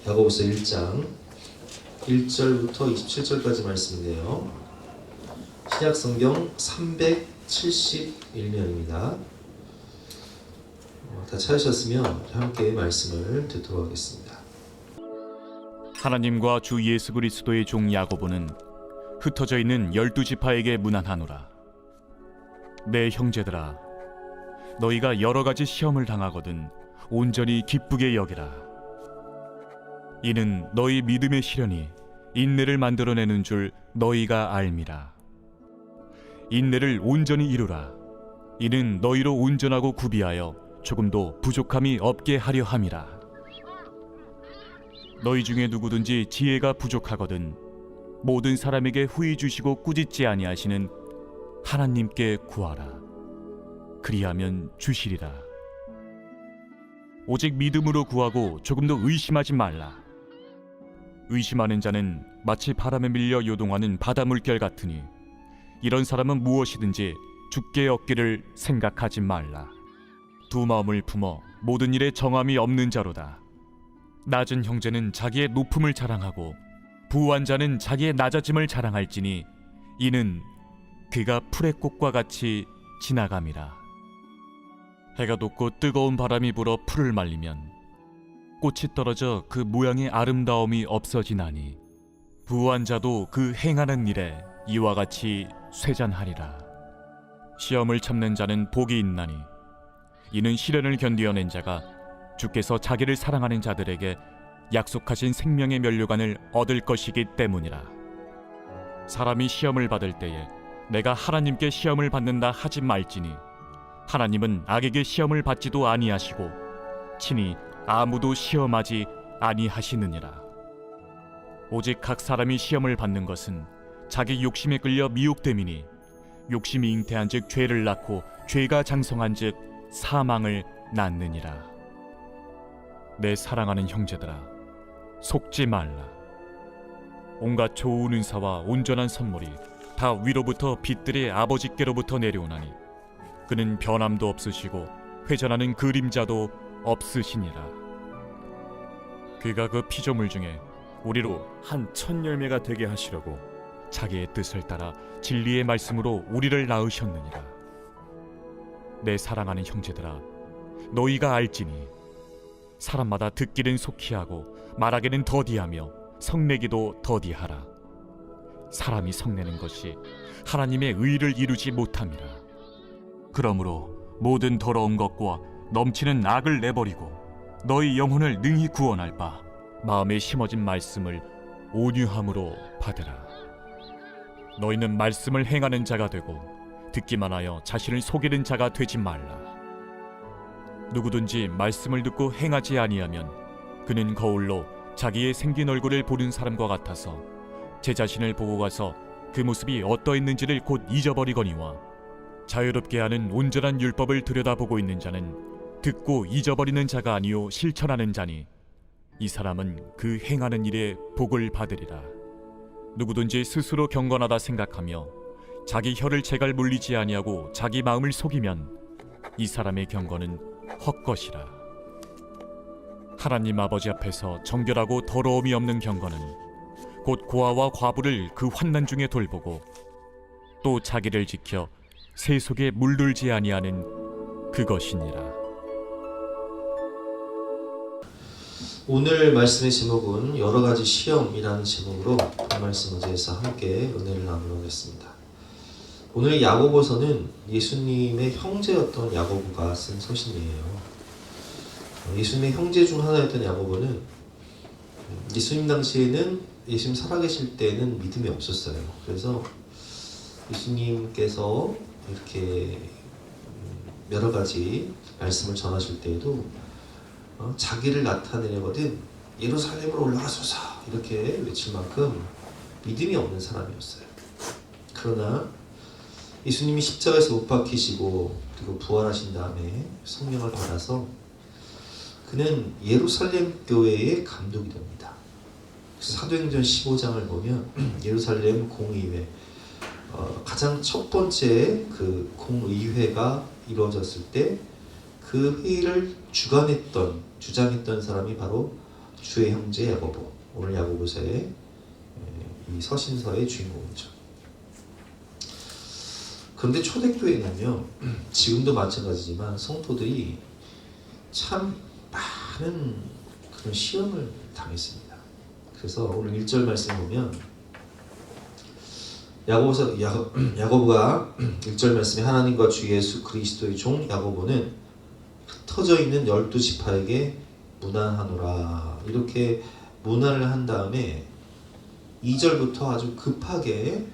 야고보서 1장 1절부터 27절까지 말씀인데요. 신약성경 371면입니다. 다 찾으셨으면 함께 말씀을 듣도록 하겠습니다. 하나님과 주 예수 그리스도의 종 야고보는 흩어져 있는 12지파에게 문안하노라. 내 형제들아, 너희가 여러 가지 시험을 당하거든 온전히 기쁘게 여기라. 이는 너희 믿음의 시련이 인내를 만들어내는 줄 너희가 알미라. 인내를 온전히 이루라. 이는 너희로 온전하고 구비하여 조금도 부족함이 없게 하려 함이라. 너희 중에 누구든지 지혜가 부족하거든 모든 사람에게 후히 주시고 꾸짖지 아니하시는 하나님께 구하라. 그리하면 주시리라. 오직 믿음으로 구하고 조금도 의심하지 말라. 의심하는 자는 마치 바람에 밀려 요동하는 바다 물결 같으니 이런 사람은 무엇이든지 죽게 얻기를 생각하지 말라. 두 마음을 품어 모든 일에 정함이 없는 자로다. 낮은 형제는 자기의 높음을 자랑하고 부한 자는 자기의 낮아짐을 자랑할지니 이는 그가 풀의 꽃과 같이 지나감이라. 해가 돋고 뜨거운 바람이 불어 풀을 말리면 꽃이 떨어져 그 모양의 아름다움이 없어지나니 부한 자도 그 행하는 일에 이와 같이 쇠잔하리라. 시험을 참는 자는 복이 있나니 이는 시련을 견디어낸 자가 주께서 자기를 사랑하는 자들에게 약속하신 생명의 면류관을 얻을 것이기 때문이라. 사람이 시험을 받을 때에 내가 하나님께 시험을 받는다 하지 말지니 하나님은 악에게 시험을 받지도 아니하시고 친히 아무도 시험하지 아니하시느니라. 오직 각 사람이 시험을 받는 것은 자기 욕심에 끌려 미혹됨이니 욕심이 잉태한즉 죄를 낳고 죄가 장성한즉 사망을 낳느니라. 내 사랑하는 형제들아, 속지 말라. 온갖 좋은 은사와 온전한 선물이 다 위로부터 빛들의 아버지께로부터 내려오나니 그는 변함도 없으시고 회전하는 그림자도 없으시니라. 그가 그 피조물 중에 우리로 한 첫 열매가 되게 하시려고 자기의 뜻을 따라 진리의 말씀으로 우리를 낳으셨느니라. 내 사랑하는 형제들아, 너희가 알지니 사람마다 듣기는 속히 하고 말하기는 더디하며 성내기도 더디하라. 사람이 성내는 것이 하나님의 의를 이루지 못함이라. 그러므로 모든 더러운 것과 넘치는 악을 내버리고 너희 영혼을 능히 구원할 바 마음에 심어진 말씀을 온유함으로 받으라. 너희는 말씀을 행하는 자가 되고 듣기만 하여 자신을 속이는 자가 되지 말라. 누구든지 말씀을 듣고 행하지 아니하면 그는 거울로 자기의 생긴 얼굴을 보는 사람과 같아서 제 자신을 보고 가서 그 모습이 어떠했는지를 곧 잊어버리거니와 자유롭게 하는 온전한 율법을 들여다보고 있는 자는 듣고 잊어버리는 자가 아니요 실천하는 자니 이 사람은 그 행하는 일에 복을 받으리라. 누구든지 스스로 경건하다 생각하며 자기 혀를 제갈 물리지 아니하고 자기 마음을 속이면 이 사람의 경건은 헛것이라. 하나님 아버지 앞에서 정결하고 더러움이 없는 경건은 곧 고아와 과부를 그 환난 중에 돌보고 또 자기를 지켜 새 속에 물들지 아니하는 그것이니라. 오늘 말씀의 제목은 여러 가지 시험이라는 제목으로 그 말씀 의지해서 함께 은혜를 나누겠습니다. 오늘 야고보서는 예수님의 형제였던 야고보가 쓴 서신이에요. 예수님의 형제 중 하나였던 야고보는 예수님 당시에는 예수님 살아계실 때는 믿음이 없었어요. 그래서 예수님께서 이렇게 여러 가지 말씀을 전하실 때에도 자기를 나타내거든 예루살렘으로 올라가소서 이렇게 외칠 만큼 믿음이 없는 사람이었어요. 그러나 예수님이 십자가에서 못 박히시고 그리고 부활하신 다음에 성령을 받아서 그는 예루살렘 교회의 감독이 됩니다. 사도행전 15장을 보면 예루살렘 공의회 가장 첫 번째 그 공의회가 이루어졌을 때 그 회의를 주장했던 사람이 바로 주의 형제 야고보, 오늘 야고보서의 이 서신서의 주인공이죠. 그런데 초대교회는요, 지금도 마찬가지지만 성도들이 참 많은 그런 시험을 당했습니다. 그래서 오늘 1절 말씀 보면 야고보가 1절 말씀에 하나님과 주 예수 그리스도의 종 야고보는 흩어져 있는 12지파에게 문안하노라, 이렇게 문안을 한 다음에 2절부터 아주 급하게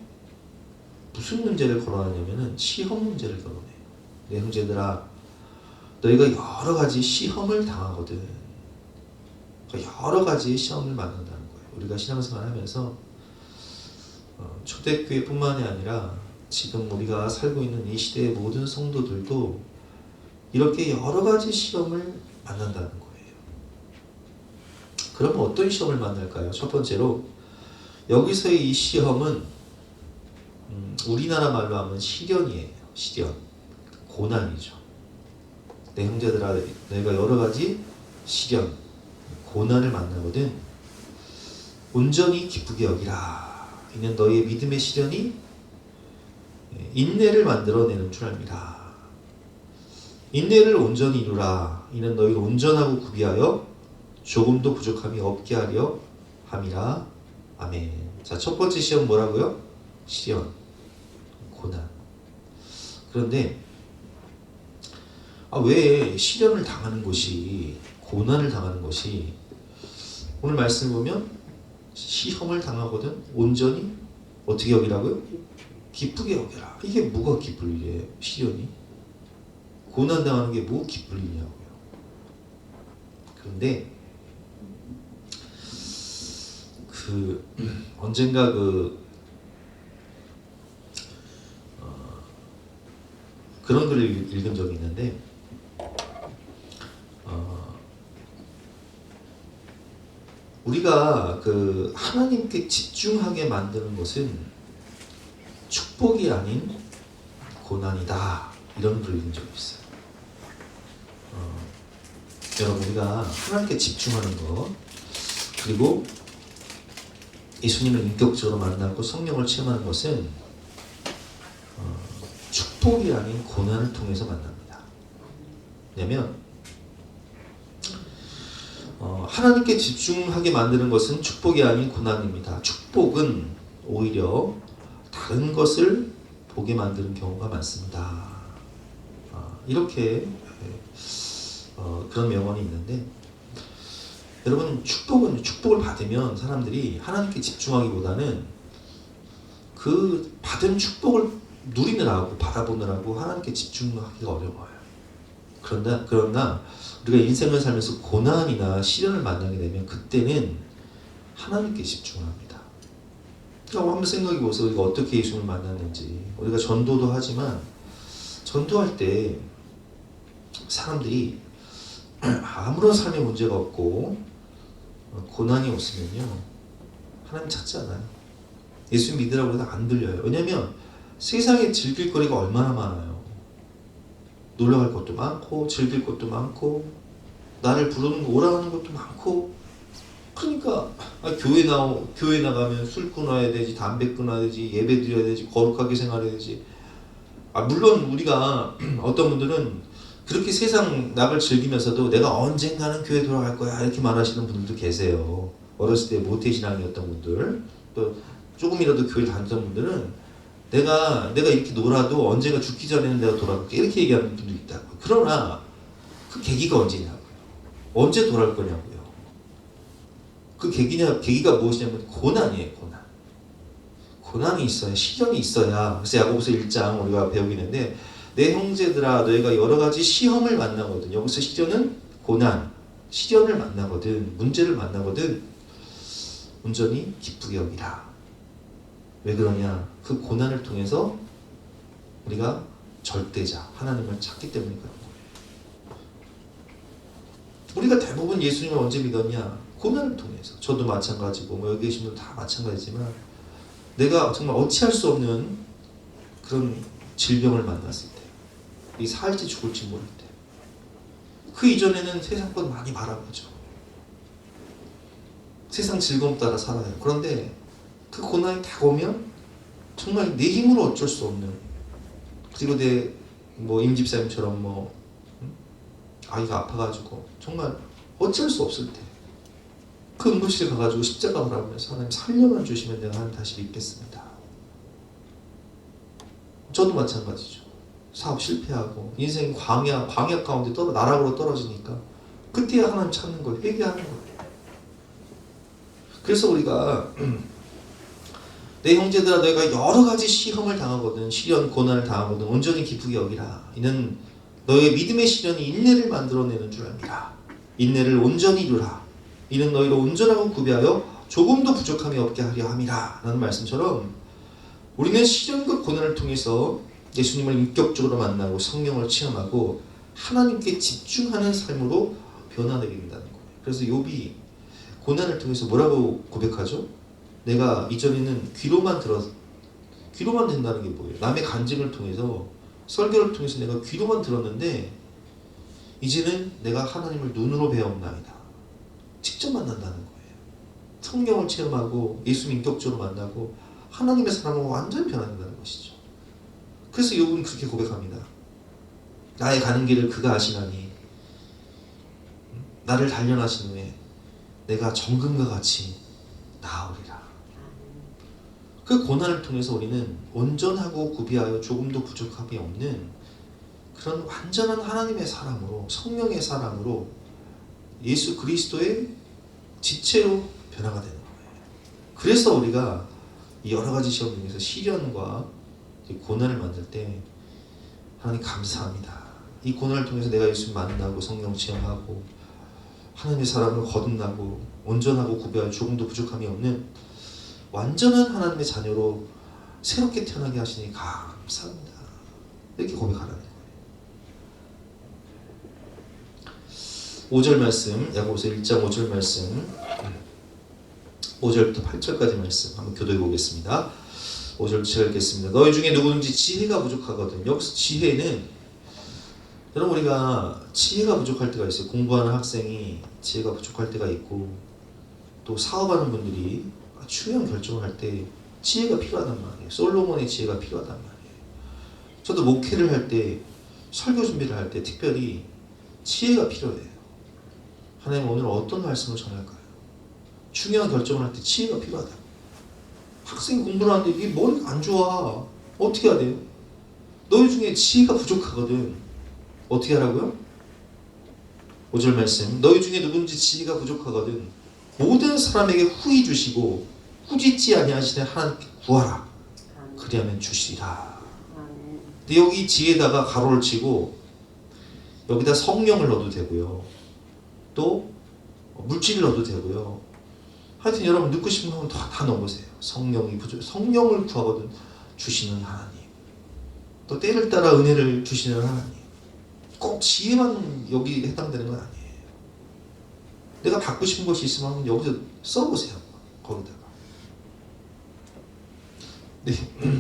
무슨 문제를 거론하냐면은 시험 문제를 거론해요. 내 형제들아, 너희가 여러 가지 시험을 당하거든. 여러 가지 시험을 만난다는 거예요. 우리가 신앙생활 하면서 초대교회뿐만이 아니라 지금 우리가 살고 있는 이 시대의 모든 성도들도 이렇게 여러 가지 시험을 만난다는 거예요. 그럼 어떤 시험을 만날까요? 첫 번째로 여기서의 이 시험은 우리나라 말로 하면 시련이에요. 시련, 고난이죠. 내 형제들아, 너희가 여러 가지 시련, 고난을 만나거든 온전히 기쁘게 여기라. 이는 너희의 믿음의 시련이 인내를 만들어내는 줄 압니다. 인내를 온전히 이루라. 이는 너희를 온전하고 구비하여 조금도 부족함이 없게 하려 함이라. 아멘. 자, 첫 번째 시험 뭐라고요? 시련, 고난. 그런데 왜 시련을 당하는 것이, 고난을 당하는 것이, 오늘 말씀 보면 시험을 당하거든 온전히 어떻게 여기라고요? 기쁘게 여겨라. 이게 뭐가 기쁠 일이에요? 시련이? 고난 당하는 게 뭐 기쁠 일이냐고요. 그런데 언젠가 그런 글을 읽은 적이 있는데 우리가 하나님께 집중하게 만드는 것은 축복이 아닌 고난이다, 이런 글을 읽은 적이 있어요. 여러분, 우리가 하나님께 집중하는 것, 그리고 예수님을 인격적으로 만나고 성령을 체험하는 것은 축복이 아닌 고난을 통해서 만납니다. 왜냐면 하나님께 집중하게 만드는 것은 축복이 아닌 고난입니다. 축복은 오히려 다른 것을 보게 만드는 경우가 많습니다. 이렇게 그런 명언이 있는데, 여러분, 축복을 받으면 사람들이 하나님께 집중하기보다는 그 받은 축복을 누리느라고, 바라보느라고 하나님께 집중하기가 어려워요. 그러나 우리가 인생을 살면서 고난이나 시련을 만나게 되면 그때는 하나님께 집중을 합니다. 한번 생각해 보세요. 우리가 어떻게 예수님을 만났는지. 우리가 전도도 하지만 전도할 때 사람들이 아무런 삶에 문제가 없고 고난이 없으면요, 하나님 찾지 않아요. 예수 믿으라고 해도 안 들려요. 왜냐면 세상에 즐길 거리가 얼마나 많아요. 놀러갈 것도 많고, 즐길 것도 많고, 나를 부르는 오라는 것도 많고. 그러니까 교회 나가면 술 끊어야 되지, 담배 끊어야 되지, 예배 드려야 되지, 거룩하게 생활해야 되지. 물론 우리가 어떤 분들은 그렇게 세상 낙을 즐기면서도 내가 언젠가는 교회 돌아갈 거야, 이렇게 말하시는 분들도 계세요. 어렸을 때 모태신앙이었던 분들, 또 조금이라도 교회 다녔던 분들은 내가 이렇게 놀아도 언젠가 죽기 전에는 내가 돌아갈게, 이렇게 얘기하는 분도 있다고. 그러나 그 계기가 언제냐고요. 언제 돌아갈 거냐고요. 그 계기가 무엇이냐면 고난이에요. 고난이 있어야, 시련이 있어야. 그래서 야고보서 1장 우리가 배우게 되는데, 내 형제들아, 너희가 여러 가지 시험을 만나거든. 여기서 시련은 고난, 시련을 만나거든, 문제를 만나거든 온전히 기쁘게 여기라. 왜 그러냐? 그 고난을 통해서 우리가 절대자 하나님을 찾기 때문에 그런 거예요. 우리가 대부분 예수님을 언제 믿었냐? 고난을 통해서. 저도 마찬가지고 여기 계신 분들 다 마찬가지지만, 내가 정말 어찌할 수 없는 그런 질병을 만났을 때, 이 살지 죽을지 모를 때, 그 이전에는 세상 것 많이 바라보죠. 세상 즐거움 따라 살아요. 그런데 그 고난이 다가오면 정말 내 힘으로 어쩔 수 없는, 그리고 내 임집사님처럼 아이가 아파가지고 정말 어쩔 수 없을 때 그 응급실에 가가지고 십자가 바라보면서 하나님 살려만 주시면 내가 하나님 다시 믿겠습니다. 저도 마찬가지죠. 사업 실패하고 인생 광야 가운데 나락으로 떨어지니까 그때야 하나님 찾는 거예요. 회개하는 거예요. 그래서 우리가 내 형제들아 너희가 여러 가지 시험을 당하거든, 시련 고난을 당하거든 온전히 기쁘게 여기라. 이는 너희의 믿음의 시련이 인내를 만들어내는 줄 압니다. 인내를 온전히 이루라. 이는 너희로 온전하고 구비하여 조금도 부족함이 없게 하려 함이라. 라는 말씀처럼 우리는 시련과 고난을 통해서 예수님을 인격적으로 만나고 성령을 체험하고 하나님께 집중하는 삶으로 변화되게 된다는 거예요. 그래서 욥이 고난을 통해서 뭐라고 고백하죠? 내가 이전에는 귀로만 된다는 게 뭐예요? 남의 간증을 통해서, 설교를 통해서 내가 귀로만 들었는데 이제는 내가 하나님을 눈으로 배웠나이다. 직접 만난다는 거예요. 성령을 체험하고 예수님 인격적으로 만나고 하나님의 사랑으로 완전히 변화된다는 것이죠. 그래서 욥은 그렇게 고백합니다. 나의 가는 길을 그가 아시나니 나를 단련하신 후에 내가 정금과 같이 나으리라. 그 고난을 통해서 우리는 온전하고 구비하여 조금도 부족함이 없는 그런 완전한 하나님의 사람으로, 성령의 사람으로, 예수 그리스도의 지체로 변화가 되는 거예요. 그래서 우리가 여러 가지 시험 중에서 시련과 고난을 만들 때 하나님 감사합니다. 이 고난을 통해서 내가 예수님 만나고 성령 체험하고 하나님의 사람을 거듭나고 온전하고 구비하여 조금도 부족함이 없는 완전한 하나님의 자녀로 새롭게 태어나게 하시니 감사합니다. 이렇게 고백하라는 거예요. 5절 말씀, 야고보서 1장 5절 말씀, 5절부터 8절까지 말씀 한번 교도해 보겠습니다. 5절 제가 읽겠습니다. 너희 중에 누구든지 지혜가 부족하거든. 여기서 지혜는, 여러분 우리가 지혜가 부족할 때가 있어요. 공부하는 학생이 지혜가 부족할 때가 있고, 또 사업하는 분들이 중요한 결정을 할 때 지혜가 필요하단 말이에요. 솔로몬의 지혜가 필요하단 말이에요. 저도 목회를 할 때, 설교 준비를 할 때 특별히 지혜가 필요해요. 하나님 오늘 어떤 말씀을 전할까요? 중요한 결정을 할 때 지혜가 필요하다. 학생이 공부를 하는데 이게 머리가 안 좋아. 어떻게 해야 돼요? 너희 중에 지혜가 부족하거든. 어떻게 하라고요? 5절 말씀, 너희 중에 누군지 지혜가 부족하거든 모든 사람에게 후히 주시고 꾸짖지 아니하시는 하나님께 구하라. 그리하면 주시리라. 근데 여기 지혜에다가 가로를 치고 여기다 성령을 넣어도 되고요, 또 물질을 넣어도 되고요. 하여튼 여러분 넣고 싶은 건 다 넣어보세요. 성령을 구하거든 주시는 하나님, 또 때를 따라 은혜를 주시는 하나님. 꼭 지혜만 여기 해당되는 건 아니에요. 내가 받고 싶은 것이 있으면 여기서 써보세요. 거기다가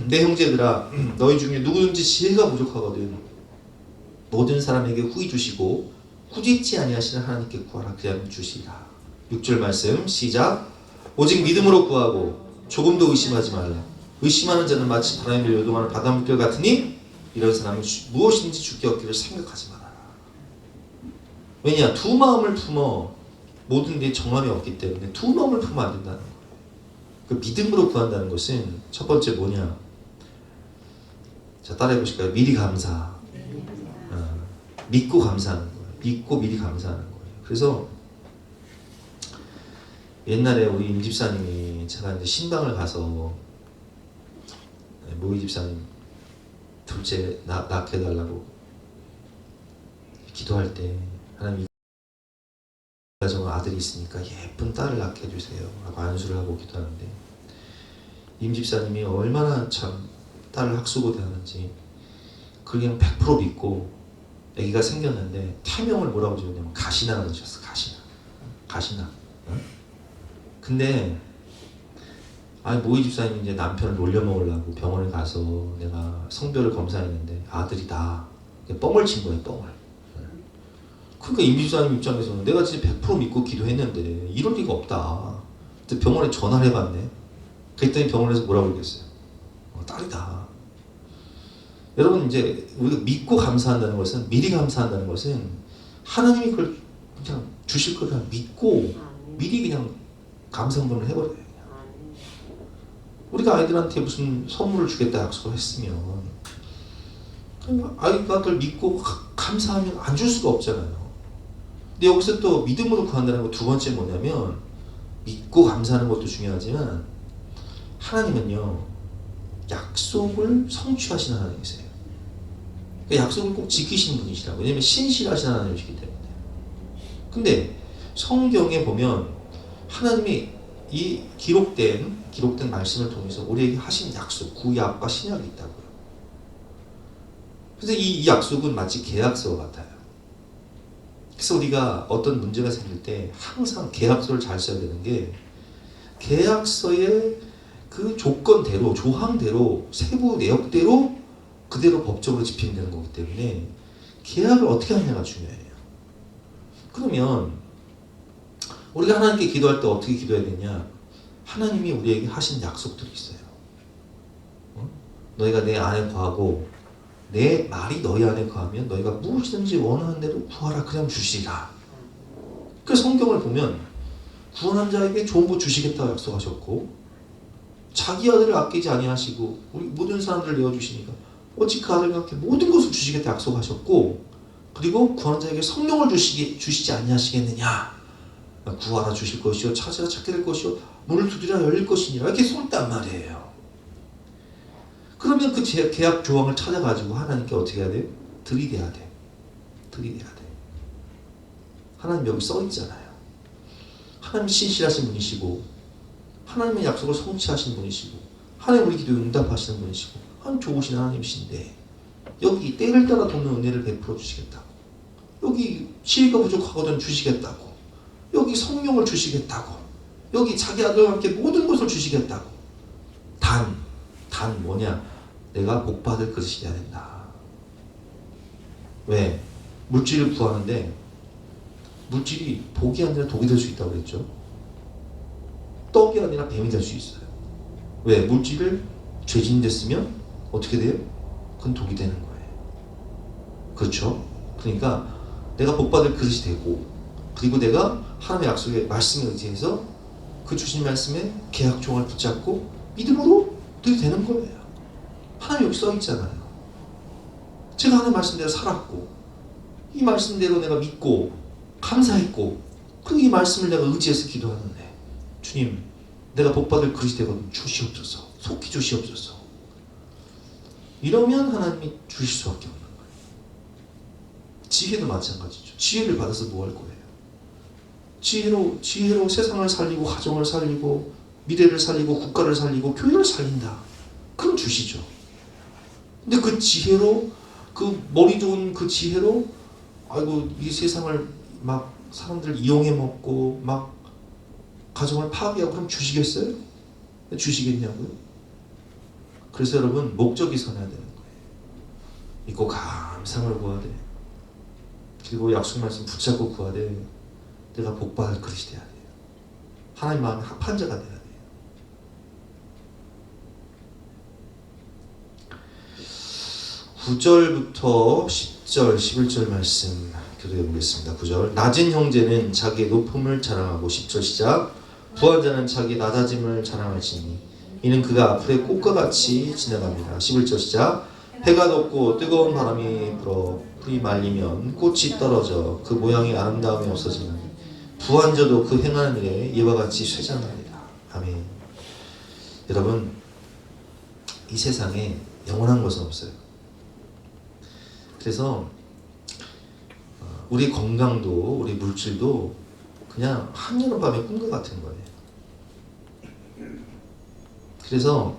내 형제들아 너희 중에 누구든지 지혜가 부족하거든 모든 사람에게 후히 주시고 꾸짖지 아니하시는 하나님께 구하라. 그리하면 주시리라. 6절 말씀 시작. 오직 믿음으로 구하고 조금도 의심하지 말라. 의심하는 자는 마치 바람에 밀려 요동하는 바닷물 같으니 이런 사람은 무엇인지 주께 얻기를 생각하지 말아라. 왜냐? 두 마음을 품어 모든 데 정함이 없기 때문에 두 마음을 품으면 안 된다는 거예요. 그 믿음으로 구한다는 것은 첫 번째 뭐냐? 자, 따라해 보실까요? 미리 감사. 믿고 감사하는 거예요. 믿고 미리 감사하는 거예요. 그래서 옛날에 우리 임 집사님이, 제가 이제 신방을 가서 모이 집사님 둘째 낳게 해달라고 기도할 때 하나님 가정에 아들이 있으니까 예쁜 딸을 낳게 해주세요 라고 안수를 하고 기도하는데, 임 집사님이 얼마나 참 딸을 학수고대하는지 그냥 100% 믿고 아기가 생겼는데 태명을 뭐라고 지었냐면 가시나라고 지었어. 가시나. 응? 근데 모이 집사님이 이제 남편을 놀려먹으려고 병원에 가서 내가 성별을 검사했는데 아들이다. 뻥을 친 거예요. 뻥을. 그러니까 임 집사님 입장에서는 내가 진짜 100% 믿고 기도했는데 이럴 리가 없다. 그때 병원에 전화를 해봤네. 그랬더니 병원에서 뭐라고 얘기했어요? 딸이다. 여러분, 이제 우리가 믿고 감사한다는 것은, 미리 감사한다는 것은 하나님이 그걸 그냥 주실 걸 그냥 믿고 미리 그냥 감사 한번을 해버려요. 그냥. 우리가 아이들한테 무슨 선물을 주겠다 약속을 했으면 아이가 그걸 믿고 감사하면 안 줄 수가 없잖아요. 근데 여기서 또 믿음으로 구한다는 거 두 번째 뭐냐면, 믿고 감사하는 것도 중요하지만 하나님은요 약속을 성취하시는 하나님이세요. 그 약속을 꼭 지키시는 분이시라고. 왜냐면 신실하신 하나님이시기 때문에. 근데 성경에 보면 하나님이 이 기록된 말씀을 통해서 우리에게 하신 약속, 구약과 신약이 있다고요. 그래서 이 약속은 마치 계약서와 같아요. 그래서 우리가 어떤 문제가 생길 때 항상 계약서를 잘 써야 되는 게, 계약서의 그 조건대로, 조항대로, 세부 내역대로 그대로 법적으로 집행되는 거기 때문에 계약을 어떻게 하느냐가 중요해요. 그러면 우리가 하나님께 기도할 때 어떻게 기도해야 되냐? 하나님이 우리에게 하신 약속들이 있어요. 너희가 내 안에 거하고 내 말이 너희 안에 거하면 너희가 무엇이든지 원하는 대로 구하라, 그냥 주시리라. 그 성경을 보면 구원한 자에게 좋은 것 주시겠다고 약속하셨고, 자기 아들을 아끼지 아니하시고 우리 모든 사람들을 내어주시니까 어찌 그 아들과 함께 모든 것을 주시겠다 약속하셨고, 그리고 구원한 자에게 성령을 주시지 아니하시겠느냐. 구하라 주실 것이요, 찾으라 찾게 될 것이요, 문을 두드리라 열릴 것이니라, 이렇게 쏟단 말이에요. 그러면 그 계약 조항을 찾아가지고 하나님께 어떻게 해야 돼요? 들이대야 돼. 하나님 여기 써 있잖아요. 하나님 신실하신 분이시고, 하나님의 약속을 성취하신 분이시고, 하나님 우리 기도에 응답하시는 분이시고, 하나님 좋으신 하나님이신데, 여기 때를 따라 돕는 은혜를 베풀어 주시겠다고, 여기 지혜가 부족하거든 주시겠다고, 여기 성령을 주시겠다고, 여기 자기 아들과 함께 모든 것을 주시겠다고. 단 뭐냐? 내가 복받을 그릇이 돼야 된다. 왜? 물질을 구하는데 물질이 복이 아니라 독이 될 수 있다고 그랬죠. 떡이 아니라 뱀이 될 수 있어요. 왜? 물질을 죄진 됐으면 어떻게 돼요? 그건 독이 되는 거예요. 그렇죠? 그러니까 내가 복받을 그릇이 되고, 그리고 내가 하나님의 약속의 말씀에 의지해서 그 주신 말씀에 계약 조항을 붙잡고 믿음으로 들이대는 거예요. 하나님 여기 써 있잖아요. 제가 하는 말씀대로 살았고, 이 말씀대로 내가 믿고 감사했고, 그리고 이 말씀을 내가 의지해서 기도하는데, 주님 내가 복받을 그릇이 되거든 주시옵소서, 속히 주시옵소서. 이러면 하나님이 주실 수밖에 없는 거예요. 지혜도 마찬가지죠. 지혜를 받아서 뭐 할 거예요? 지혜로 세상을 살리고, 가정을 살리고, 미래를 살리고, 국가를 살리고, 교회를 살린다. 그럼 주시죠. 근데 그 지혜로, 그 머리 좋은 그 지혜로, 아이고 이 세상을 막 사람들 이용해 먹고 막 가정을 파괴하고, 그럼 주시겠어요? 주시겠냐고요? 그래서 여러분, 목적이 선해야 되는 거예요. 믿고 감상을 구하되, 그리고 약속 말씀 붙잡고 구하되, 내가 복받을 그릇이 돼야 돼요. 하나님 마음에 합한 자가 돼야 돼요. 9절부터 10절, 11절 말씀 교도해 보겠습니다. 9절. 낮은 형제는 자기의 높음을 자랑하고, 10절 시작. 부한 자는 자기 낮아짐을 자랑할지니 이는 그가 앞으로의 꽃과 같이 지나갑니다. 11절 시작. 해가 돋고 뜨거운 바람이 불어 풀이 말리면 꽃이 떨어져 그 모양이 아름다움이 없어지니 부한 자도 그 행하는 일에 이와 같이 쇠잔하리라. 아멘. 여러분, 이 세상에 영원한 것은 없어요. 그래서 우리 건강도, 우리 물질도 그냥 한여름밤의 꿈과 같은 거예요. 그래서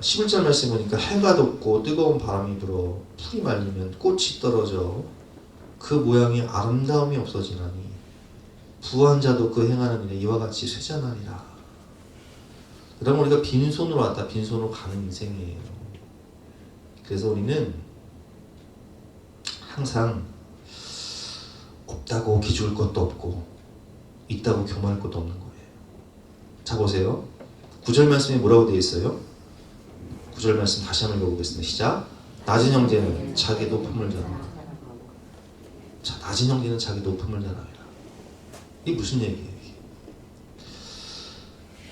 11절 말씀 보니까 해가 돋고 뜨거운 바람이 불어 풀이 말리면 꽃이 떨어져 그 모양이 아름다움이 없어지나니 부한 자도 그 행하는 일에 이와 같이 쇠잔하리라. 그러면 우리가 빈손으로 왔다 빈손으로 가는 인생이에요. 그래서 우리는 항상 없다고 기죽을 것도 없고 있다고 교만할 것도 없는 거예요. 자 보세요. 9절 말씀에 뭐라고 되어 있어요? 9절 말씀 다시 한번 읽어보겠습니다. 시작. 낮은 형제는 자기 높음을 자랑하라. 자, 낮은 형제는 자기 높음을 자랑하라. 이게 무슨 얘기예요? 이게?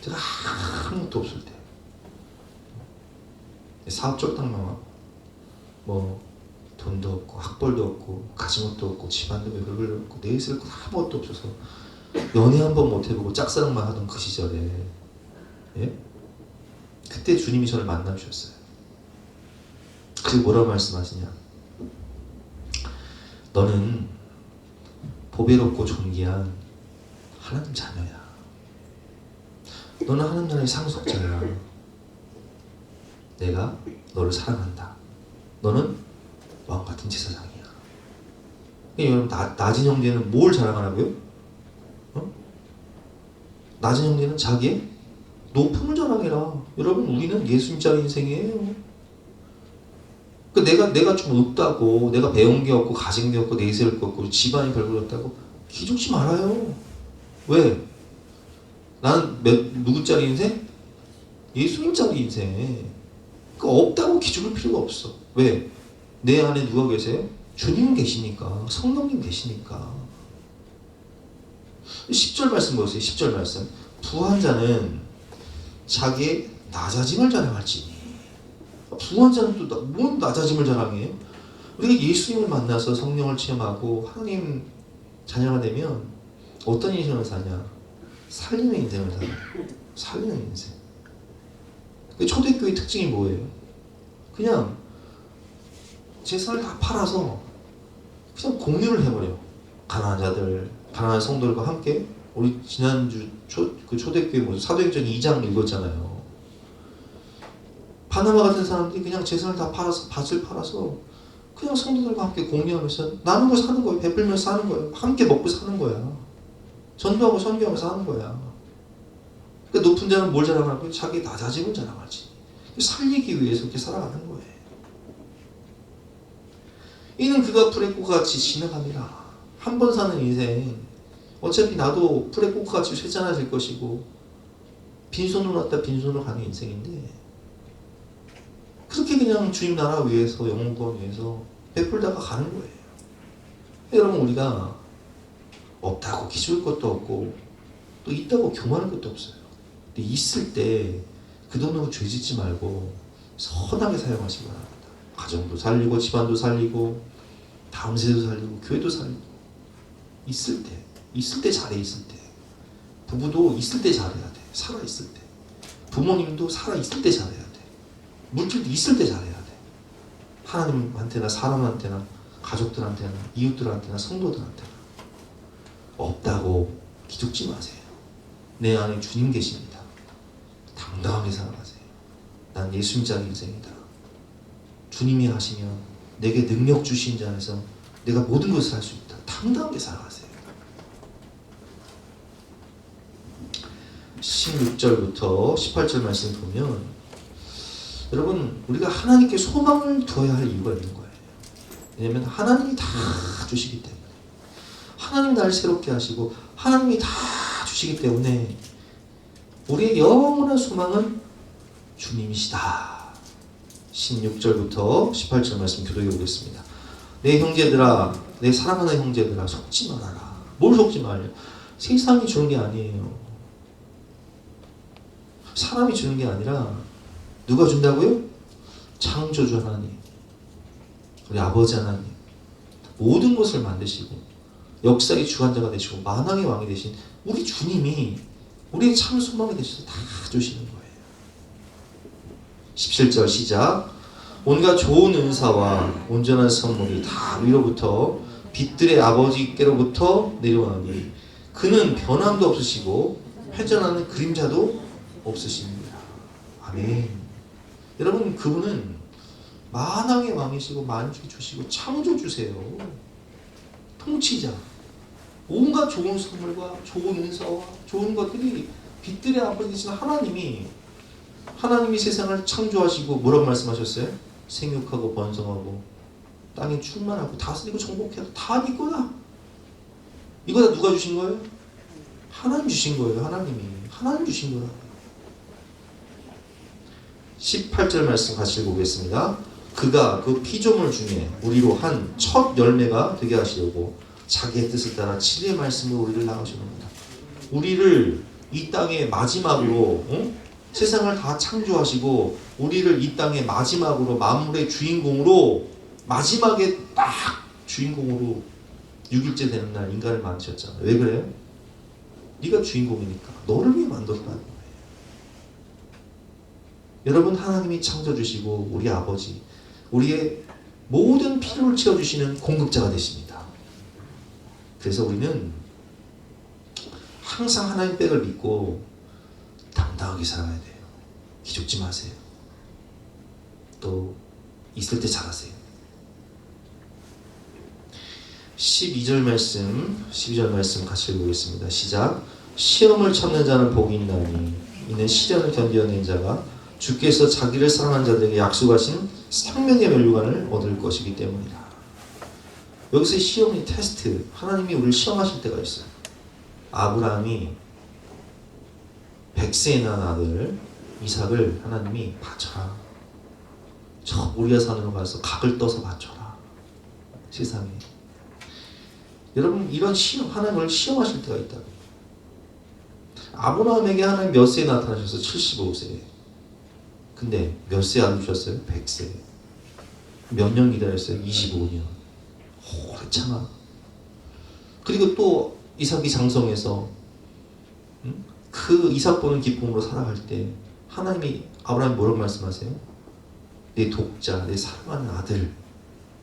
제가 아무것도 없을 때 사업 쫄딱 나와 뭐 돈도 없고 학벌도 없고 가진 것도 없고 집안도 별별 없고 내 있을 것 아무것도 없어서 연애 한번 못 해보고 짝사랑만 하던 그 시절에, 예? 그때 주님이 저를 만나주셨어요. 그게 뭐라고 말씀하시냐? 너는 보배롭고 존귀한 하나님 자녀야. 너는 하나님 나라의 상속자야. 내가 너를 사랑한다. 너는 왕 같은 제사장이야. 여러분, 낮은 형제는 뭘 자랑하라고요? 낮은 형제는 자기의 높음을 자랑해라. 여러분, 우리는 예수님자리 인생이에요. 내가 좀 없다고, 내가 배운 게 없고 가진 게 없고 내세울 게 없고 집안이 별거였다고 기죽지 말아요. 왜? 나는 누구짜리 인생? 예수님짜리 인생. 그러니까 없다고 기죽을 필요가 없어. 왜? 내 안에 누가 계세요? 주님 계시니까, 성령님 계시니까. 10절 말씀 보세요. 10절 말씀. 부한 자는 자기의 낮아짐을 자랑할지니. 부한 자는 또 뭔 낮아짐을 자랑해요? 우리가 예수님을 만나서 성령을 체험하고 하나님 자녀가 되면 어떤 인생을 사냐? 살리는 인생을 살아요. 살리는 인생. 초대교회 특징이 뭐예요? 그냥 재산을 다 팔아서 그냥 공유를 해버려. 가난한 자들, 가난한 성도들과 함께. 우리 지난주 초대교회 사도행전 2장 읽었잖아요. 바나바 같은 사람들이 그냥 재산을 다 팔아서, 밭을 팔아서 그냥 성도들과 함께 공유하면서 나누고 사는 거예요. 베풀면서 사는 거예요. 함께 먹고 사는 거야. 전도하고 선교하면서 사는 거야. 그러니까 높은 자는 뭘 자랑하고 자기 낮아짐을 자랑하지. 살리기 위해서 이렇게 살아가는 거예요. 이는 그가 풀의 꽃같이 지나갑니다. 한 번 사는 인생, 어차피 나도 풀의 꽃같이 쇠잔해질 것이고 빈손으로 왔다 빈손으로 가는 인생인데, 그렇게 그냥 주님 나라 위해서, 영혼 구원 위해서 베풀다가 가는 거예요. 여러분, 우리가 없다고 기죽을 것도 없고 또 있다고 교만할 것도 없어요. 근데 있을 때 그 돈으로 죄짓지 말고 선하게 사용하시기 바랍니다. 가정도 살리고 집안도 살리고 다음 세대도 살리고 교회도 살리고. 있을 때 잘해. 있을 때 부부도 있을 때 잘해야 돼. 살아있을 때. 부모님도 살아있을 때 잘해야 돼. 물질도 있을 때 잘해야 돼. 하나님한테나 사람한테나 가족들한테나 이웃들한테나 성도들한테나. 없다고 기죽지 마세요. 내 안에 주님 계십니다. 당당하게 살아가세요. 난 예수님자리 인생이다. 주님이 하시면 내게 능력 주신 자 안에서 내가 모든 것을 할 수 있다. 당당하게 살아가세요. 16절부터 18절 말씀 보면, 여러분, 우리가 하나님께 소망을 두어야 할 이유가 있는 거예요. 왜냐하면 하나님이 다 주시기 때문에. 하나님이 나를 새롭게 하시고 하나님이 다 주시기 때문에 우리의 영원한 소망은 주님이시다. 16절부터 18절 말씀 교독해 보겠습니다. 내 형제들아, 내 사랑하는 형제들아, 속지 말아라. 뭘 속지 말아요? 세상이 주는 게 아니에요. 사람이 주는 게 아니라 누가 준다고요? 창조주 하나님, 우리 아버지 하나님, 모든 것을 만드시고 역사의 주관자가 되시고 만왕의 왕이 되신 우리 주님이 우리의 참 소망이 되셔서 다 주시는 거예요. 17절 시작. 온갖 좋은 은사와 온전한 선물이 다 위로부터 빛들의 아버지께로부터 내려오나니 그는 변함도 없으시고 회전하는 그림자도 없으십니다. 아멘. 여러분, 그분은 만왕의 왕이시고 만주 주시고 창조주세요. 통치자. 온갖 좋은 선물과 좋은 은사와 좋은 것들이 빛들의 아버지이신 하나님이 세상을 창조하시고 뭐라고 말씀하셨어요? 생육하고 번성하고 땅에 충만하고 다스리고 정복해서 다 네 거야. 이거 다 누가 주신 거예요? 하나님 주신 거예요. 하나님 주신 거예요. 18절 말씀 같이 읽어보겠습니다. 그가 그 피조물 중에 우리로 한 첫 열매가 되게 하시려고 자기의 뜻을 따라 진리의 말씀으로 우리를 낳으시는구나. 우리를 이 땅의 마지막으로 세상을 다 창조하시고 우리를 이 땅의 마지막으로 만물의 주인공으로 마지막에 딱 주인공으로 6일째 되는 날 인간을 만드셨잖아요. 왜 그래요? 네가 주인공이니까 너를 위해 만들었다는 거예요. 여러분, 하나님이 창조주시고 우리 아버지, 우리의 모든 필요를 채워주시는 공급자가 되십니다. 그래서 우리는 항상 하나님 백을 믿고 당당하게 살아야 돼요. 기죽지 마세요. 또 있을 때 잘하세요. 12절 말씀 같이 읽어보겠습니다. 시작. 시험을 참는 자는 복이 있나니 이는 시련을 견디어낸 자가 주께서 자기를 사랑한 자들에게 약속하신 생명의 멸류관을 얻을 것이기 때문이다. 여기서 시험이 테스트, 하나님이 우리를 시험하실 때가 있어요. 아브라함이 100세에 난 아들 이삭을 하나님이 바쳐라. 저 모리아 산으로 가서 각을 떠서 바쳐라. 세상에. 여러분, 이런 시험, 하나님을 시험하실 때가 있다고. 아브라함에게 하나님 몇 세에 나타나셔서 75세. 근데 몇 세 아들 주셨어요? 100세. 몇 년 기다렸어요? 25년. 오래 참아. 그리고 또 이삭이 장성해서 그 이삭 보는 기쁨으로 살아갈 때 하나님이 아브라함이 뭐라고 말씀하세요? 내 독자, 내 사랑하는 아들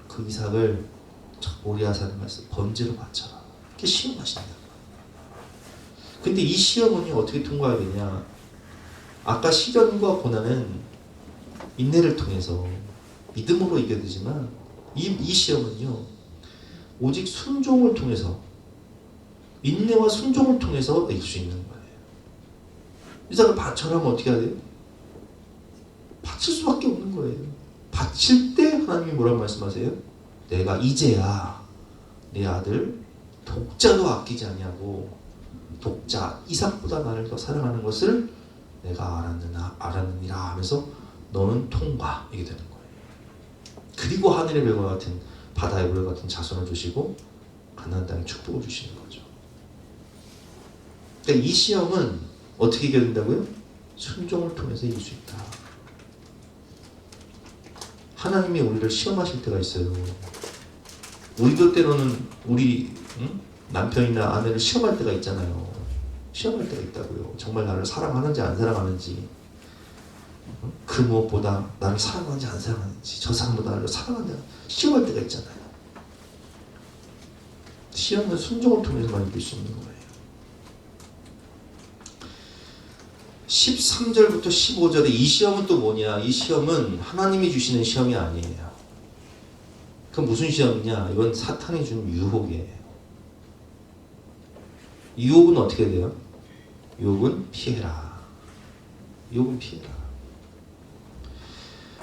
그 이삭을 저 모리아 산에 가서 번제로 바쳐라. 이렇게 시험하신다. 근데 이 시험은 어떻게 통과하겠냐? 아까 시련과 고난은 인내를 통해서 믿음으로 이겨야 되지만 이 시험은요 오직 순종을 통해서, 인내와 순종을 통해서 이길 수 있는 거예요. 이삭을 바쳐라면 어떻게 해야 돼요? 바칠 수밖에 없는 거예요. 바칠 때 하나님이 뭐라고 말씀하세요? 내가 이제야 내 아들 독자도 아끼지 아니하고 독자 이삭보다 나를 더 사랑하는 것을 내가 알았느니라 하면서 너는 통과, 이게 되는 거예요. 그리고 하늘의 별과 같은, 바다의 물 같은 자손을 주시고 가나안 땅에 축복을 주시는 거죠. 그러니까 이 시험은 어떻게 이겨야 된다고요? 순종을 통해서 이길 수 있다. 하나님이 우리를 시험하실 때가 있어요. 우리도 때로는 우리 남편이나 아내를 시험할 때가 있잖아요. 시험할 때가 있다고요. 정말 나를 사랑하는지 안 사랑하는지, 그 무엇보다 나를 사랑하는지 안 사랑하는지, 저 사람보다 나를 사랑하는지 시험할 때가 있잖아요. 시험은 순종을 통해서만 이길 수 있는 거예요. 13절부터 15절에 이 시험은 또 뭐냐? 이 시험은 하나님이 주시는 시험이 아니에요. 그럼 무슨 시험이냐? 이건 사탄이 주는 유혹이에요. 유혹은 어떻게 돼요? 유혹은 피해라. 유혹은 피해라.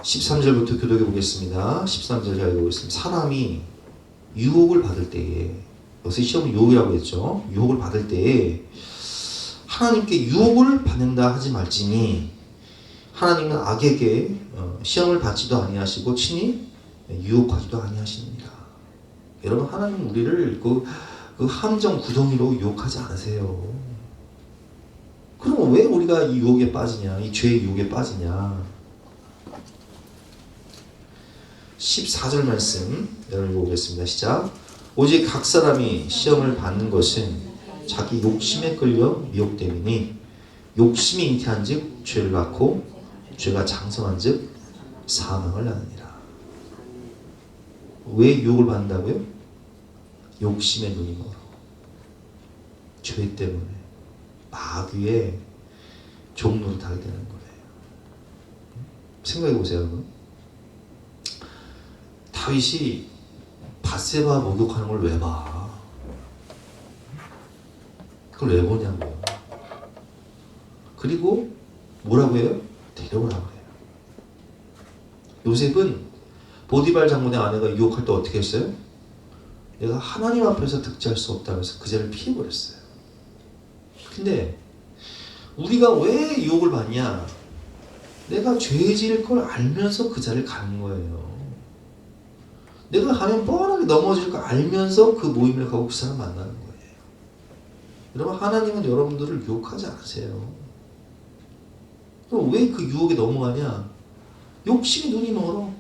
13절부터 교독해 보겠습니다. 13절 잘 읽어보겠습니다. 사람이 유혹을 받을 때에, 여기서 시험은 유혹이라고 했죠. 유혹을 받을 때에 하나님께 유혹을 받는다 하지 말지니 하나님은 악에게 시험을 받지도 아니하시고 친히 유혹하지도 아니하십니다. 여러분, 하나님 우리를 그 함정 구덩이로 유혹하지 않으세요. 그럼 왜 우리가 이 유혹에 빠지냐? 이 죄의 유혹에 빠지냐? 14절 말씀 여러분 읽어보겠습니다. 시작. 오직 각 사람이 시험을 받는 것은 자기 욕심에 끌려 미혹됨이니 욕심이 잉태한 즉 죄를 낳고 죄가 장성한 즉 사망을 낳느니라. 왜 유혹을 받는다고요? 욕심의 눈이 멀어. 죄 때문에 마귀의 종로를 타게 되는 거예요. 생각해 보세요, 여러분. 다윗이 밧세바 목욕하는 걸 왜 봐? 그걸 왜 보냐고요. 그리고 뭐라고 해요? 데려오라고 해요. 요셉은 보디발 장군의 아내가 유혹할 때 어떻게 했어요? 내가 하나님 앞에서 득지할 수 없다면서 그 죄를 피해버렸어요. 근데 우리가 왜 유혹을 받냐? 내가 죄 지을 걸 알면서 그 자리를 가는 거예요. 내가 가면 뻔하게 넘어질 걸 알면서 그 모임을 가고 그 사람 만나는 거예요. 여러분, 하나님은 여러분들을 유혹하지 않으세요. 그럼 왜 그 유혹에 넘어가냐? 욕심이 눈이 멀어.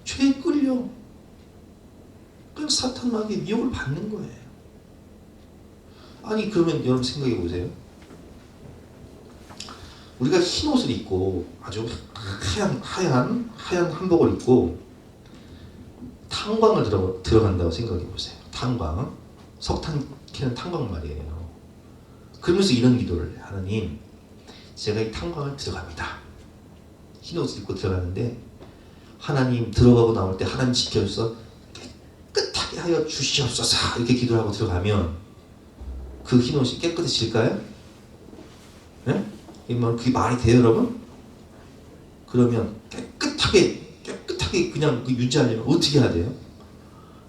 죄에 끌려. 그냥 사탄 마귀의 미혹을 받는 거예요. 아니, 그러면 여러분 생각해 보세요. 우리가 흰 옷을 입고 아주 하얀 한복을 입고 탄광을 들어간다고 생각해 보세요. 탄광. 석탄 캐는 탄광 말이에요. 그러면서 이런 기도를 해요. 하나님, 제가 이 탄광을 들어갑니다. 흰 옷을 입고 들어가는데 하나님, 들어가고 나올 때 하나님 지켜줘서 깨끗하게 하여 주시옵소서, 이렇게 기도를 하고 들어가면 그 흰 옷이 깨끗해질까요? 네? 그게 말이 돼요, 여러분? 그러면 깨끗하게 그냥 유지하려면 어떻게 해야 돼요?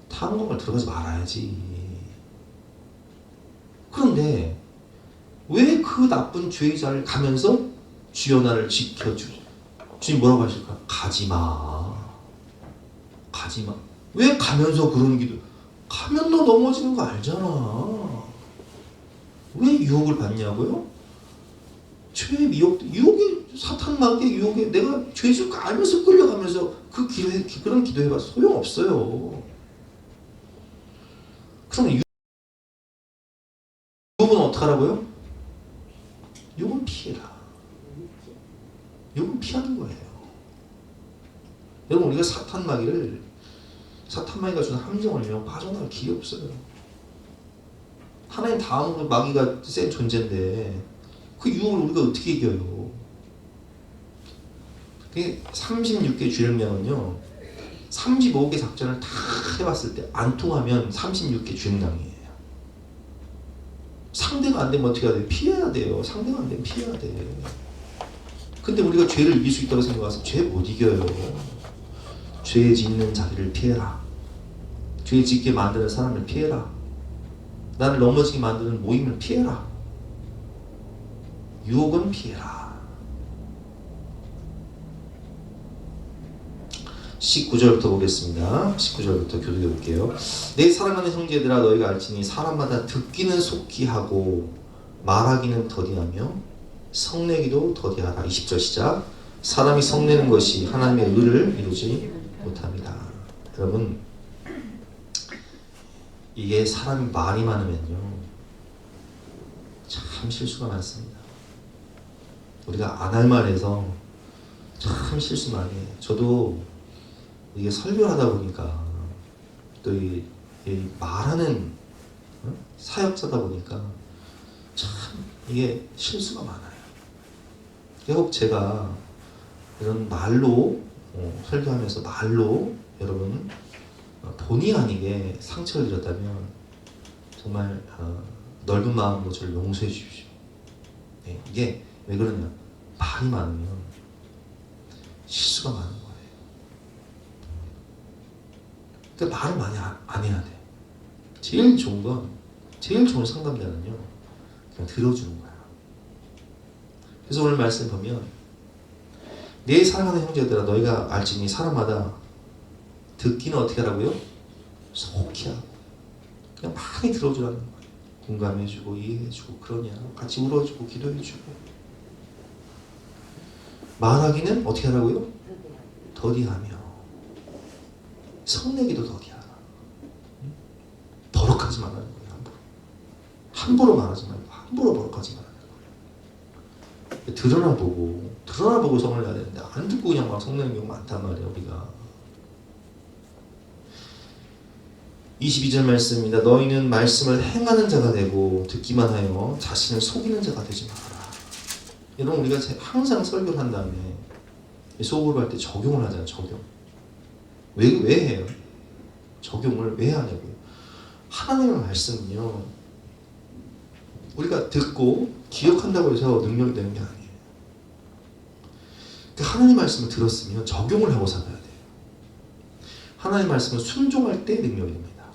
탄광을 들어가지 말아야지. 그런데 왜 그 나쁜 죄의 자를 가면서 주여 나를 지켜주, 주님 뭐라고 하실까? 가지마. 왜 가면서 그런 기도? 가면 너 넘어지는 거 알잖아. 왜 유혹을 받냐고요? 죄의 유혹이, 사탄 마귀의 유혹에 내가 죄 지을 거 알면서 끌려가면서 그런 기도해봐 소용없어요. 그럼 유혹은 어떡하라고요? 유혹은 피해라. 유혹은 피하는 거예요. 여러분, 우리가 사탄 마귀가 주는 함정을 빠져나갈 길이 없어요. 하나님 다음으로 마귀가 센 존재인데 그 유혹을 우리가 어떻게 이겨요? 36개 주일명은요, 35개 작전을 다 해봤을 때 안 통하면 36개 주일명이에요. 상대가 안 되면 어떻게 해야 돼요? 피해야 돼요. 상대가 안 되면 피해야 돼. 근데 우리가 죄를 이길 수 있다고 생각해서 죄 못 이겨요. 죄 짓는 자기를 피해라. 죄 짓게 만드는 사람을 피해라. 나를 넘어지게 만드는 모임을 피해라. 유혹은 피해라. 19절부터 보겠습니다. 19절부터 교독해 볼게요. 내 사랑하는 형제들아, 너희가 알지니 사람마다 듣기는 속히 하고 말하기는 더디하며 성내기도 더디하라. 20절 시작. 사람이 성내는 것이 하나님의 의를 이루지 못합니다. 여러분, 이게 사람이 말이 많으면요, 참 실수가 많습니다. 우리가 안 할 말에서 참 실수 많이 해요. 저도 이게 설교를 하다 보니까 또 이 말하는 사역자다 보니까 참 이게 실수가 많아요. 결국 제가 이런 말로 설교하면서 말로 여러분 본의 아니게 상처를 드렸다면 정말 넓은 마음으로 저를 용서해 주십시오. 네, 이게 왜 그러냐? 말이 많으면 실수가 많은 거예요. 그러니까 말을 많이 안 해야 돼. 제일 좋은 상담자는요, 그냥 들어주는 거야. 그래서 오늘 말씀 보면 내 사랑하는 형제들아, 너희가 알지니 사람마다 듣기는 어떻게 하라고요? 속히 하고. 그냥 많이 들어주라는 거예요. 공감해주고 이해해주고, 그러냐, 같이 울어주고 기도해주고. 말하기는 어떻게 하라고요? 더디하며. 성내기도 더디하라. 버럭하지 말라는 거예요. 함부로 말하지 말고 함부로 버럭하지 말라는 거예요. 드러나보고 성을 내야 되는데 안 듣고 그냥 막 성내는 경우가 많단 말이에요. 우리가 22절 말씀입니다. 너희는 말씀을 행하는 자가 되고 듣기만 하여 자신을 속이는 자가 되지 말아라. 여러분, 우리가 항상 설교를 한 다음에 소급을 할 때 적용을 하잖아요. 적용. 왜 해요? 적용을 왜 하냐고요? 하나님의 말씀은요, 우리가 듣고 기억한다고 해서 능력이 되는 게 아니에요. 하나님 말씀을 들었으면 적용을 하고 살아야 돼요. 하나님 말씀은 순종할 때 능력이 됩니다.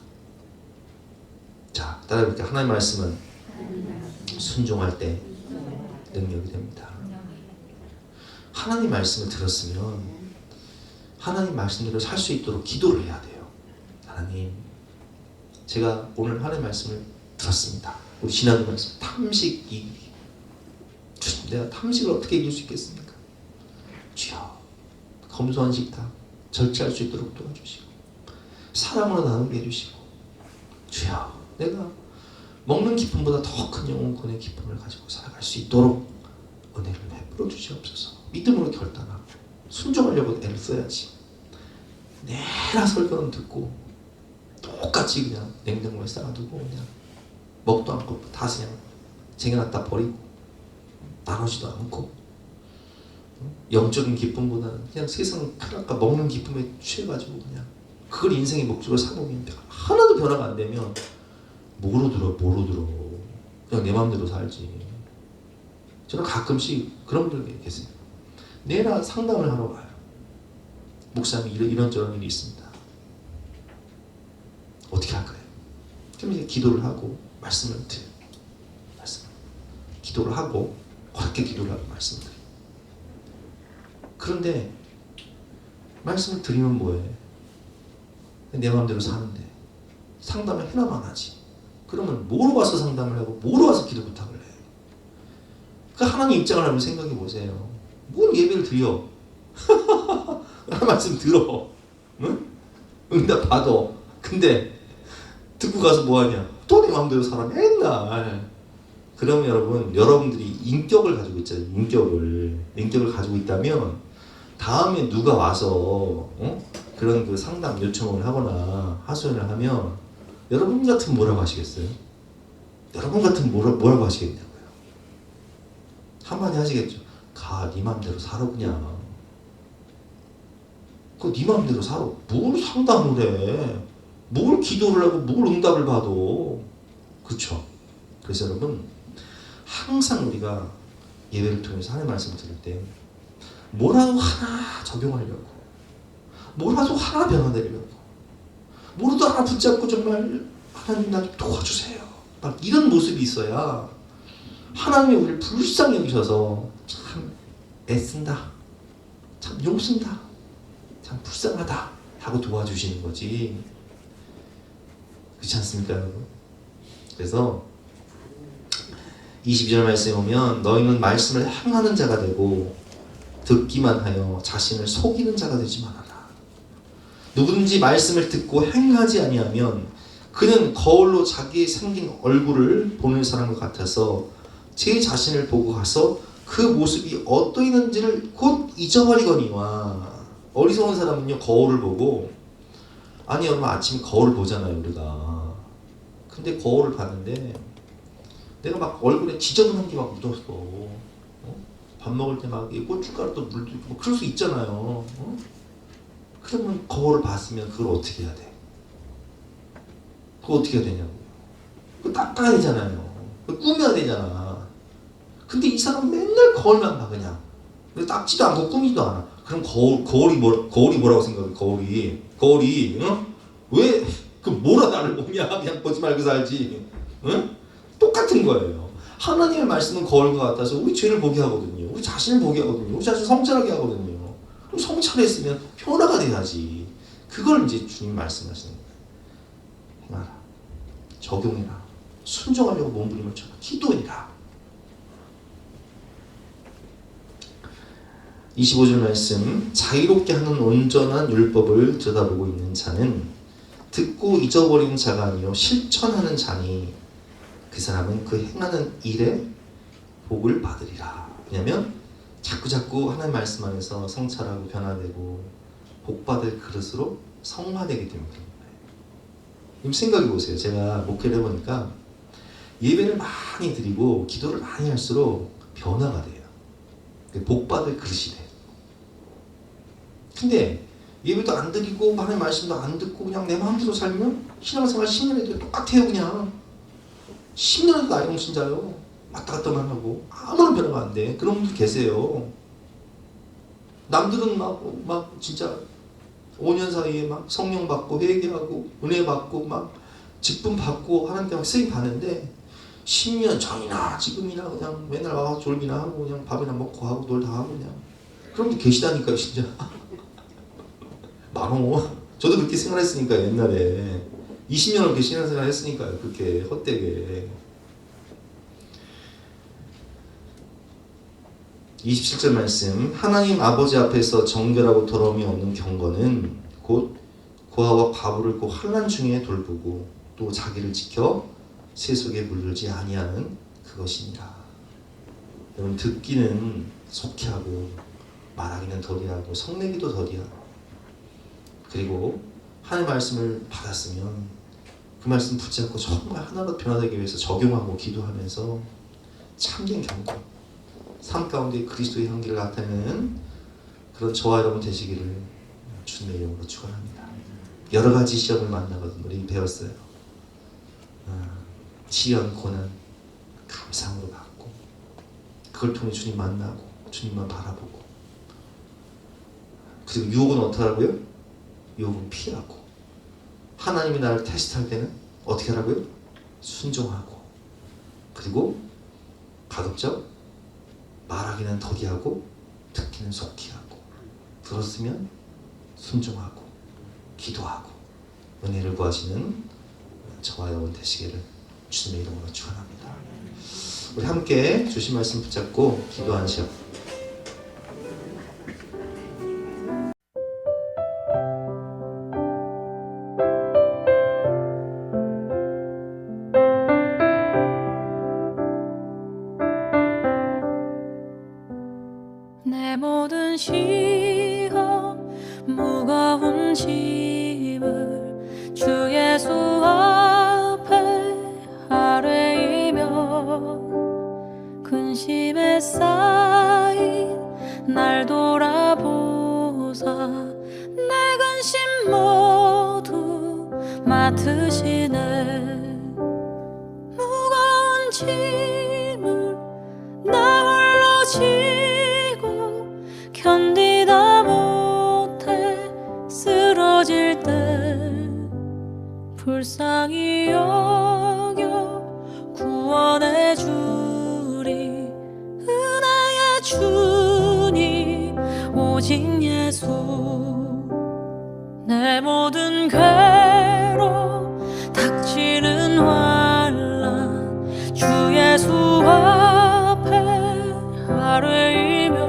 자, 따라해볼게요. 하나님 말씀은 순종할 때 능력이 됩니다. 하나님 말씀을 들었으면 하나님 말씀대로 살 수 있도록 기도를 해야 돼요. 하나님, 제가 오늘 하나님 말씀을 들었습니다. 우리 지난주 말씀 탐식이 주님, 내가 탐식을 어떻게 이길 수 있겠습니까? 주여, 검소한 식탁 절제할 수 있도록 도와주시고 사랑으로 나누게 해주시고, 주여, 내가 먹는 기쁨보다 더 큰 영혼권의 기쁨을 가지고 살아갈 수 있도록 은혜를 베풀어 주시옵소서. 믿음으로 결단하고 순종하려고 애를 써야지. 내라 설교는 듣고 똑같이 그냥 냉장고에 쌓아두고 그냥 먹도 않고 다 그냥 쟁여놨다 버리고 나누지도 않고, 영적인 기쁨보다는 그냥 세상 쾌락과 먹는 기쁨에 취해가지고 그냥 그걸 인생의 목적으로 삼고 있는데 하나도 변화가 안 되면 뭐로 들어 그냥 내 마음대로 살지. 저는 가끔씩 그런 분들 계세요. 내나 상담을 하러 가요. 목사님이 이런저런 일이 있습니다. 어떻게 할까요? 그럼 이제 기도를 하고 말씀을 드려요. 기도를 하고 그렇게 기도를 하고 말씀을 드려요. 그런데 말씀을 드리면 뭐해? 내 마음대로 사는데 상담을 해나만 하지. 그러면 뭐로 와서 상담을 하고 뭐로 와서 기도 부탁을 해? 그 하나님 입장을 한번 생각해 보세요. 뭘 예배를 드려? 하나님 말씀 들어. 응? 응답 받아. 근데 듣고 가서 뭐하냐? 또 내 마음대로 살아 맨날. 그러면 여러분들이 인격을 가지고 있잖아요. 인격을 가지고 있다면 다음에 누가 와서 그런 그 상담 요청을 하거나 하소연을 하면 여러분 같으면 뭐라고 하시겠어요? 여러분 같으면 뭐라고 하시겠냐고요? 한마디 하시겠죠. 가, 네 맘대로 살아 그냥. 그 네 맘대로 살아. 뭘 상담을 해? 뭘 기도를 하고 뭘 응답을 받아? 그렇죠? 그래서 여러분 항상 우리가 예배를 통해서 하나님 말씀을 들을 때 뭐라도 하나 적용하려고, 뭐라도 하나 변화되려고, 뭐라도 하나 붙잡고 정말 하나님 나 좀 도와주세요. 막 이런 모습이 있어야 하나님이 우리를 불쌍히 여기셔서 참 애쓴다, 참 용쓴다, 참 불쌍하다 하고 도와주시는 거지. 그렇지 않습니까, 여러분? 그래서 22절 말씀에 오면 너희는 말씀을 행하는 자가 되고 듣기만 하여 자신을 속이는 자가 되지 말아라. 누구든지 말씀을 듣고 행하지 아니하면 그는 거울로 자기의 생긴 얼굴을 보는 사람과 같아서 제 자신을 보고 가서 그 모습이 어떠했는지를 곧 잊어버리거니와. 어리석은 사람은요, 거울을 보고, 아니 여러분 아침에 거울을 보잖아요 우리가. 근데 거울을 봤는데 내가 막 얼굴에 지저분한 게 막 묻었어. 밥 먹을 때 막 고춧가루도 물들고 뭐 그럴 수 있잖아요. 그러면 거울을 봤으면 그걸 어떻게 해야 돼? 그거 어떻게 해야 되냐고. 그거 닦아야 되잖아요. 그거 꾸며야 되잖아. 근데 이 사람 맨날 거울만 봐 그냥. 닦지도 않고 꾸미지도 않아. 그럼 거울이 뭐라고 생각해? 거울이 왜 그 뭐라 나를 보냐? 그냥 보지 말고 살지. 똑같은 거예요. 하나님의 말씀은 거울과 같아서 우리 죄를 보게 하거든요. 우리 자신을 보게 하거든요. 우리 자신을 성찰하게 하거든요. 그럼 성찰했으면 변화가 돼야지. 그걸 이제 주님 말씀하시는 거예요. 행하라. 적용해라. 순종하려고 몸부림을 쳐라. 기도해라. 25절 말씀. 자유롭게 하는 온전한 율법을 들여다보고 있는 자는 듣고 잊어버리는 자가 아니요 실천하는 자니 그 사람은 그 행하는 일에 복을 받으리라. 왜냐하면 자꾸 하나님 말씀 안에서 성찰하고 변화되고 복받을 그릇으로 성화되기 때문에. 님 생각해 보세요. 제가 목회를 해보니까 예배를 많이 드리고 기도를 많이 할수록 변화가 돼요. 복받을 그릇이 돼요. 근데 예배도 안 드리고 하나님 말씀도 안 듣고 그냥 내 마음대로 살면 신앙생활 10년 해도 똑같아요. 그냥 10년에도 나이롱 신자요. 왔다 갔다만 하고 아무런 변화가 안 돼. 그런 분들 계세요. 남들은 막 진짜 5년 사이에 막 성령 받고 회개하고 은혜 받고 막 직분 받고 하나님께 막 쓰임 받는데 10년 전이나 지금이나 그냥 맨날 와서 졸기나 하고 그냥 밥이나 먹고 하고 놀다 하고 그냥 그런 게 계시다니까요 진짜. 많어. 저도 그렇게 생활했으니까 옛날에 20년을 그렇게 신앙생활 했으니까요. 그렇게 헛되게. 27절 말씀, 하나님 아버지 앞에서 정결하고 더러움이 없는 경건은 곧 고아와 과부를 그 환난 중에 돌보고 또 자기를 지켜 세속에 물들지 아니하는 그것이니라. 여러분, 듣기는 속히 하고 말하기는 더디하고 성내기도 더디하고, 그리고 하나님의 말씀을 받았으면 그 말씀 붙잡고 정말 하나로 변화되기 위해서 적용하고 기도하면서 참된 경건, 삶 가운데 그리스도의 향기를 나타내는 그런 저와 여러분 되시기를 주님의 이름으로 축원합니다. 여러 가지 시험을 만나거든 우리 배웠어요. 시련, 고난 감상으로 받고, 그걸 통해 주님 만나고 주님만 바라보고, 그리고 유혹은 어떡하라고요? 유혹은 피하고, 하나님이 나를 테스트할 때는 어떻게 하라고요? 순종하고, 그리고 가급적 말하기는 더디하고 듣기는 속히 하고, 들었으면 순종하고 기도하고 은혜를 구하시는 저와 여러분 되시기를 주님의 이름으로 축원합니다. 우리 함께 주신 말씀 붙잡고 기도하는 시간. 내 모든 시험 무거운 짐을 주 예수 앞에 아뢰이며, 근심에 쌓인 날 돌아보사 내 근심 모두 맡으시네. 무거운 짐을 나 홀로 지고 견디다 못해 쓰러질 때 불쌍히 여겨 구원해 주리. 은혜의 주님 오직 예수. 내 모든 괴로 닥치는 환난 주 예수 앞에 아뢰이며,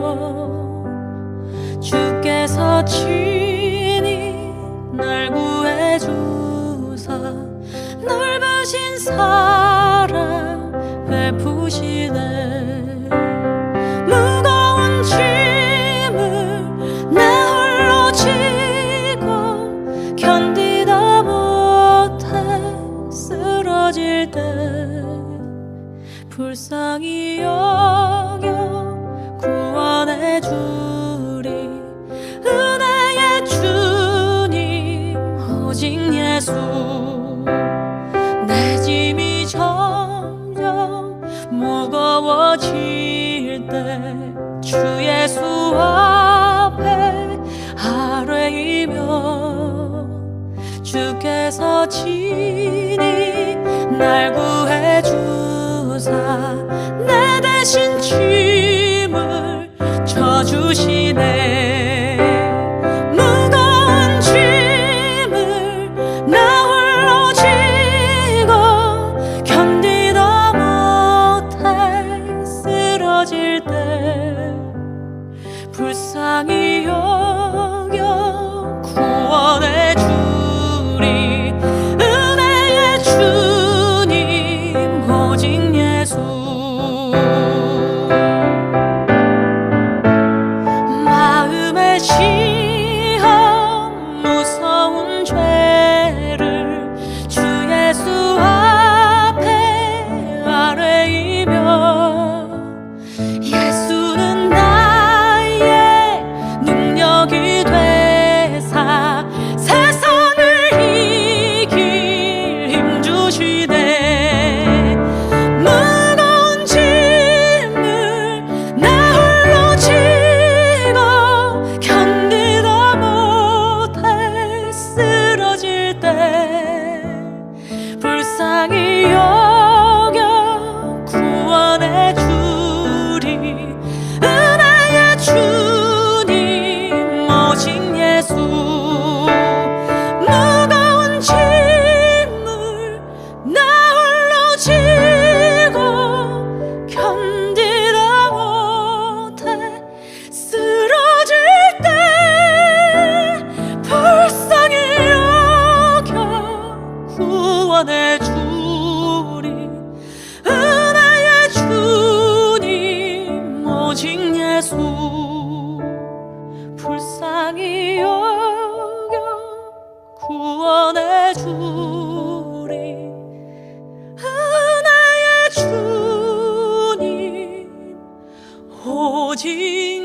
주께서 친히 날 구해주사 넓으신 사랑 베푸시네. 무거운 짐을 내 홀로 지고 견디다 못해 쓰러질 때 불쌍히 여겨 구원해 주리. 은혜의 주님 오직 예수. 내 짐이 점점 무거워질 때 주 예수 앞에 아뢰이며, 주께서 친히 날 구해주사 내 대신 짐을 져주시네. 무거운 짐을 나 홀로 지고 견디다 못해 쓰러질 때 불쌍히 여겨 구원해 주리. 은혜의 주님 오직 예수. 마음의 시험 무서운 죄를 주 예수 앞에 아뢰이며, 예수는 나의 능력이 되사 세상 예수 불쌍히 여겨 구원해 주리 은혜의 주님 오직